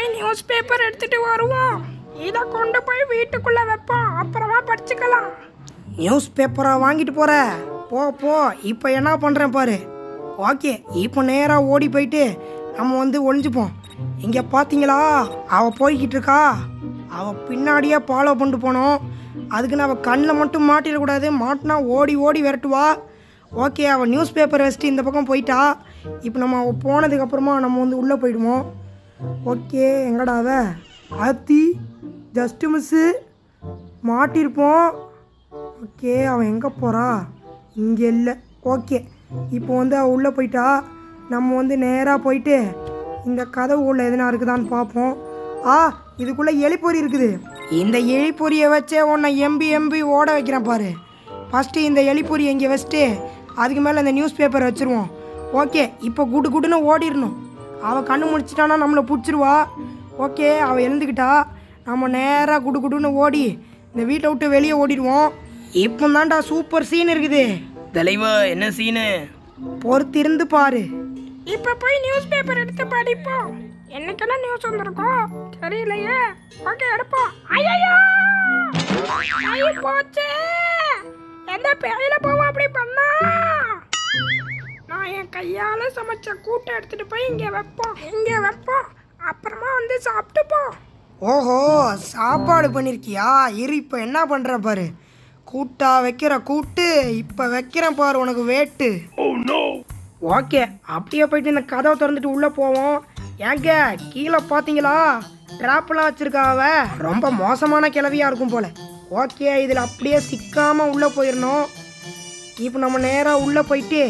போய் news paper எடுத்துட்டு வருவோம். இதை கொண்டு போய் வீட்டுக்குள்ளே வைப்போம், அப்புறமா படிச்சுக்கலாம். நியூஸ் பேப்பரை வாங்கிட்டு போகிற போ போ. இப்போ என்ன பண்ணுறேன் பாரு. ஓகே, இப்போ நேராக ஓடி போயிட்டு நம்ம வந்து ஒளிஞ்சுப்போம். இங்கே பார்த்தீங்களா, அவள் போய்கிட்டு இருக்கா. அவள் பின்னாடியே ஃபாலோ பண்ணிட்டு போனோம். அதுக்குன்னு அவள் கண்ணில் மட்டும் மாட்டிடக்கூடாது. மாட்டினா ஓடி ஓடி விரட்டுவா. ஓகே, அவள் நியூஸ் பேப்பர் வச்சுட்டு இந்த பக்கம் போயிட்டா. இப்போ நம்ம அவள் போனதுக்கப்புறமா நம்ம வந்து உள்ளே போயிடுவோம். ஓகே, எங்கடா அவ ஆத்தி ஜஸ்ட்டு மிஸ்ஸு மாட்டியிருப்போம். ஓகே, அவன் எங்கே போகிறா? இங்கே இல்லை. ஓகே, இப்போ வந்து அவள் உள்ளே போயிட்டா. நம்ம வந்து நேராக போயிட்டு இந்த கதவு உள்ள எதுனா இருக்குதான்னு பார்ப்போம். இதுக்குள்ளே எலிப்பொறி இருக்குது. இந்த எலிப்பொரியை வச்சே உன்னை எம்பி ஓட வைக்கிறேன் பாரு. ஃபஸ்ட்டு இந்த எலிப்பொரி இங்கே வச்சுட்டு அதுக்கு மேலே இந்த நியூஸ் பேப்பர் வச்சுருவோம். ஓகே, இப்போ குடு குடுன்னு ஓடிடணும். அவள் கண்ணு முடிச்சிட்டானா நம்மளை பிடிச்சிருவா. ஓகே, அவள் எழுந்துக்கிட்டா. நம்ம நேராக குடு குடுன்னு ஓடி இந்த வீட்டை விட்டு வெளியே ஓடிடுவோம். இப்போ தான்டா சூப்பர் சீன் இருக்குது. தலைவா, என்ன சீனு? பொறுத்திருந்து பாரு. இப்போ போய் நியூஸ் பேப்பர் எடுத்து படிப்போம். என்னைக்கெல்லாம் நியூஸ் வந்திருக்கோம் தெரியலையே. ஓகே, எடுப்போம். ஐயோ போச்சு. எந்த பேயில போவோம் அப்படி பண்ணா? நான் என் கையால் சமைச்ச கூட்டை எடுத்துட்டு போய் இங்கே வைப்போம். அப்புறமா வந்து சாப்பிட்டுப்போம். ஓஹோ, சாப்பாடு பண்ணியிருக்கியா? இரு, இப்போ என்ன பண்ணுற பாரு. கூட்டா வைக்கிற கூட்டு இப்போ வைக்கிறேன் பாரு உனக்கு வேட்டு. ஓகே, அப்படியே போயிட்டு இந்த கதவை திறந்துட்டு உள்ளே போவோம். ஏங்க, கீழே பார்த்தீங்களா ட்ராப்லாம் வச்சுருக்கா. அவ ரொம்ப மோசமான கிளவியாக இருக்கும் போல். ஓகே, இதில் அப்படியே சிக்காமல் உள்ளே போயிடணும். இப்போ நம்ம நேராக உள்ளே போயிட்டு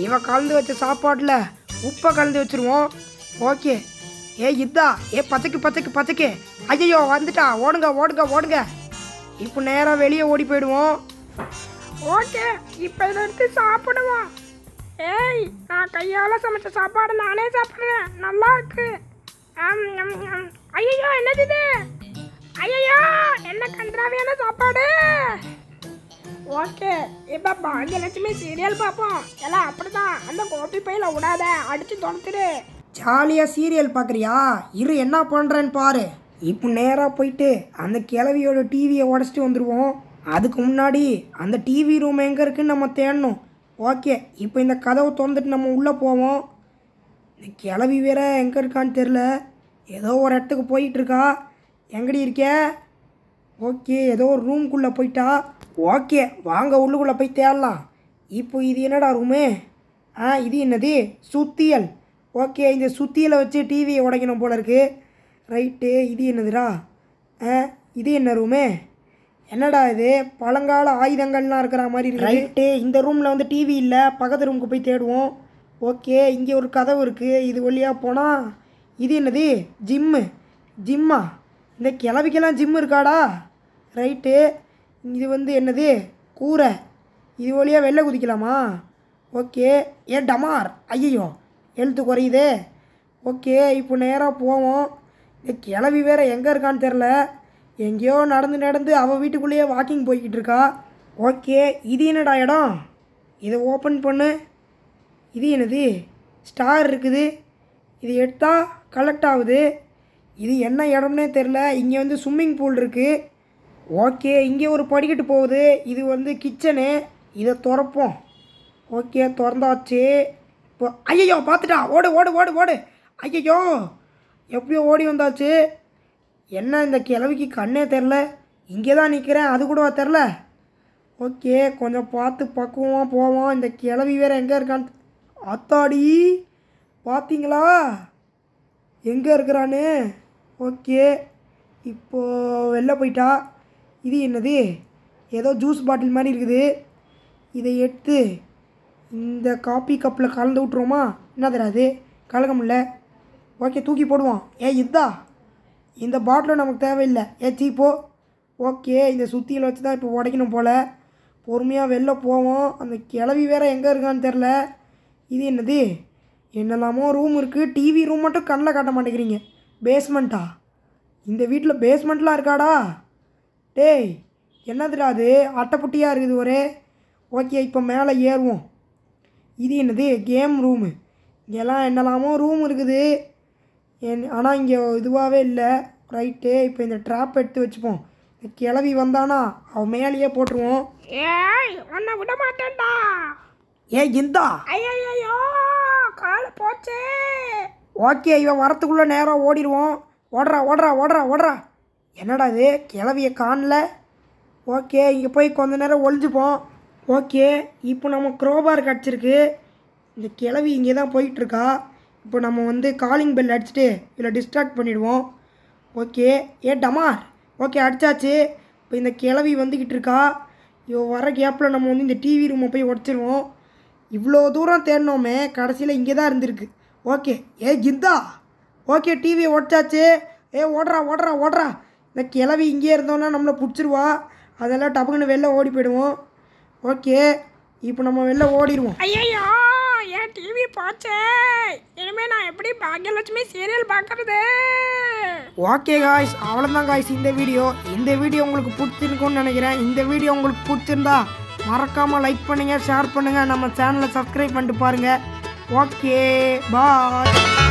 இவ கலந்து வச்ச சாப்பாட்டில் உப்பை கலந்து வச்சுருவோம். ஓகே, இதா பச்சைக்கு. ஐயோ வந்துட்டா. ஓடுங்க. இப்போ நேராக வெளியே ஓடி போயிடுவோம். ஓகே, இப்போ இதை எடுத்து சாப்பிடுவோம். நான் கையால் சமைச்ச சாப்பாடு நானே சாப்பிட்றேன். நல்லா இருக்கு. ஐயோ என்னது இது? ஐயோ என்ன கன்றாவியான சாப்பாடு. ஓகே, இப்போ பாகியலட்சுமி சீரியல் பார்ப்போம். எல்லாம் அப்படிதான். அந்த கோப்பி பையில விடாத, அடிச்சு தொலைச்சிடு. ஜாலியாக சீரியல் பார்க்குறியா? இரு, என்ன பண்ணுறேன்னு பாரு. இப்போ நேராக போயிட்டு அந்த கிழவியோட டிவியை உடச்சிட்டு வந்துடுவோம். அதுக்கு முன்னாடி அந்த டிவி ரூம் எங்கே இருக்குன்னு நம்ம தேடணும். ஓகே, இப்போ இந்த கதவை திறந்துட்டு நம்ம உள்ளே போவோம். இந்த கிழவி வேற எங்கே இருக்கான்னு தெரில. ஏதோ ஒரு இடத்துக்கு போயிட்டுருக்கா. எங்கடி இருக்க? ஓகே, ஏதோ ஒரு ரூம்குள்ளே போயிட்டா. ஓகே, வாங்க உள்ளுக்குள்ளே போய் தேடலாம். இப்போ இது என்னடா ரூமு? இது என்னது? சுத்தியல். ஓகே, இந்த சுத்தியலை வச்சு டிவியை உடைக்கணும் போல இருக்குது. ரைட்டு, இது என்னதுடா? இது என்ன ரூமு? என்னடா இது? பழங்கால ஆயுதங்கள்லாம் இருக்கிற மாதிரி இருக்குது. ரைட்டு, இந்த ரூமில் வந்து டிவி இல்லை. பக்கத்து ரூமுக்கு போய் தேடுவோம். ஓகே, இங்கே ஒரு கதவு இருக்குது. இது வழியாக போனால் இது என்னது? ஜிம்மா? இந்த கிளவிக்கெல்லாம் ஜிம்மு இருக்காடா? ரைட்டு, இது வந்து என்னது? கூரை. இது வழியாக வெளில குதிக்கலாமா? ஓகே, டமார். ஐயோ, எழுத்து குறையுதே. ஓகே, இப்போ நேராக போவோம். இந்த கிளவி வேறு எங்கே இருக்கான்னு தெரில. எங்கேயோ நடந்து அவள் வீட்டுக்குள்ளேயே வாக்கிங் போய்கிட்டு இருக்கா. ஓகே, இது என்னடா இடம்? இதை ஓப்பன் பண்ணு. இது என்னது? ஸ்டார் இருக்குது. இது எடுத்தால் கலெக்ட் ஆகுது. இது என்ன இடம்னே தெரில. இங்கே வந்து ஸ்விம்மிங் பூல் இருக்குது. ஓகே, இங்கே ஒரு படிக்கட்டு போகுது. இது வந்து கிச்சனு. இதை திறப்போம். ஓகே, திறந்தாச்சு. இப்போ ஐயோ பார்த்துட்டா. ஓடு. ஐயோ, எப்படியோ ஓடி வந்தாச்சு. என்ன இந்த கிழவிக்கு கண்ணே தெரில. இங்கே தான் நிற்கிறேன், அது கூடவா தெரில. ஓகே, கொஞ்சம் பார்த்து பக்குவமாக போவோம். இந்த கிழவி வேறு எங்கே இருக்கான்னு. அத்தாடி, பார்த்தீங்களா எங்கே இருக்கிறான்னு? ஓகே, இப்போது வெளில போயிட்டா. இது என்னது? ஏதோ ஜூஸ் பாட்டில் மாதிரி இருக்குது. இதை எடுத்து இந்த காப்பி கப்பில் கலந்து விட்ருவோமா? என்ன தராது? கலக்க முடியல. ஓகே, தூக்கி போடுவோம். இதா இந்த பாட்டிலும் நமக்கு தேவையில்லை. சீப்போ. ஓகே, இந்த சுத்தியில் வச்சு தான் இப்போ உடைக்கணும் போல். பொறுமையாக வெளில போவோம். அந்த கிளவி வேறு எங்கே இருக்கான்னு தெரில. இது என்னது? என்னெல்லாமோ ரூம் இருக்குது. டிவி ரூம் மட்டும் கண்ணில் காட்ட மாட்டேங்கிறீங்க. பேஸ்மெண்ட்டா? இந்த வீட்டில் பேஸ்மெண்ட்லாம் இருக்காடா? டேய், என்னதுடா அது? அட்டைப்புட்டியாக இருக்குது ஒரே. ஓகே, இப்போ மேலே ஏறுவோம். இது என்னது? Game room. இங்கெல்லாம் என்னெல்லாமோ ரூம் இருக்குது. ஆனால் இங்கே இதுவாகவே இல்லை. ரைட்டு, இப்போ இந்த ட்ராப் எடுத்து வச்சுப்போம். இந்த கிளவி வந்தானா அவன் மேலேயே போட்டுருவோம். ஏய் உன்னை விட மாட்டேன்டா. இந்தா. ஐயோ கால போச்சே. ஓகே, இவன் வரத்துக்குள்ளே நேராக ஓடிடுவோம். ஓடுறா ஓடுறா ஓடுறா ஓடுறா. என்னடா இது கிளவியை காணல. ஓகே, இங்கே போய் கொஞ்ச நேரம் ஒளிஞ்சுப்போம். ஓகே, இப்போ நம்ம க்ரோபார் கிடச்சிருக்கு. இந்த கிளவி இங்கே தான் போயிட்டுருக்கா. இப்போ நம்ம வந்து காலிங் பெல் அடிச்சுட்டு இதில் டிஸ்ட்ராக்ட் பண்ணிவிடுவோம். ஓகே, டமார். ஓகே, அடித்தாச்சு. இப்போ இந்த கிளவி வந்துக்கிட்டு இருக்கா. வர கேப்பில் நம்ம வந்து இந்த டிவி ரூமை போய் உடச்சிருவோம். இவ்வளோ தூரம் தேடினோமே, கடைசியில் இங்கே தான் இருந்திருக்கு. ஓகே, ஜிந்தா. ஓகே, டிவியை உடச்சாச்சு. ஓடுறா ஓடுறா ஓடுறா. இந்த கிளவி இங்கே இருந்தோன்னா நம்மளை பிடிச்சிருவா. அதெல்லாம் டப்புக்குன்னு வெளில ஓடி போயிடுவோம். ஓகே, இப்போ நம்ம வெளில ஓடிடுவோம். ஐயோ என் டிவி போச்சே. இனிமேல் நான் எப்படி பாக்யலட்சுமி சீரியல் பார்க்கறது? ஓகே காய்ஸ், அவ்வளோதான் காய்ஸ் இந்த வீடியோ. இந்த வீடியோ உங்களுக்கு பிடிச்சிருக்குன்னு நினைக்கிறேன். இந்த வீடியோ உங்களுக்கு பிடிச்சிருந்தா மறக்காமல் லைக் பண்ணுங்கள், ஷேர் பண்ணுங்கள், நம்ம சேனலை சப்ஸ்கிரைப் பண்ணிட்டு பாருங்கள். ஓகே, பாய்.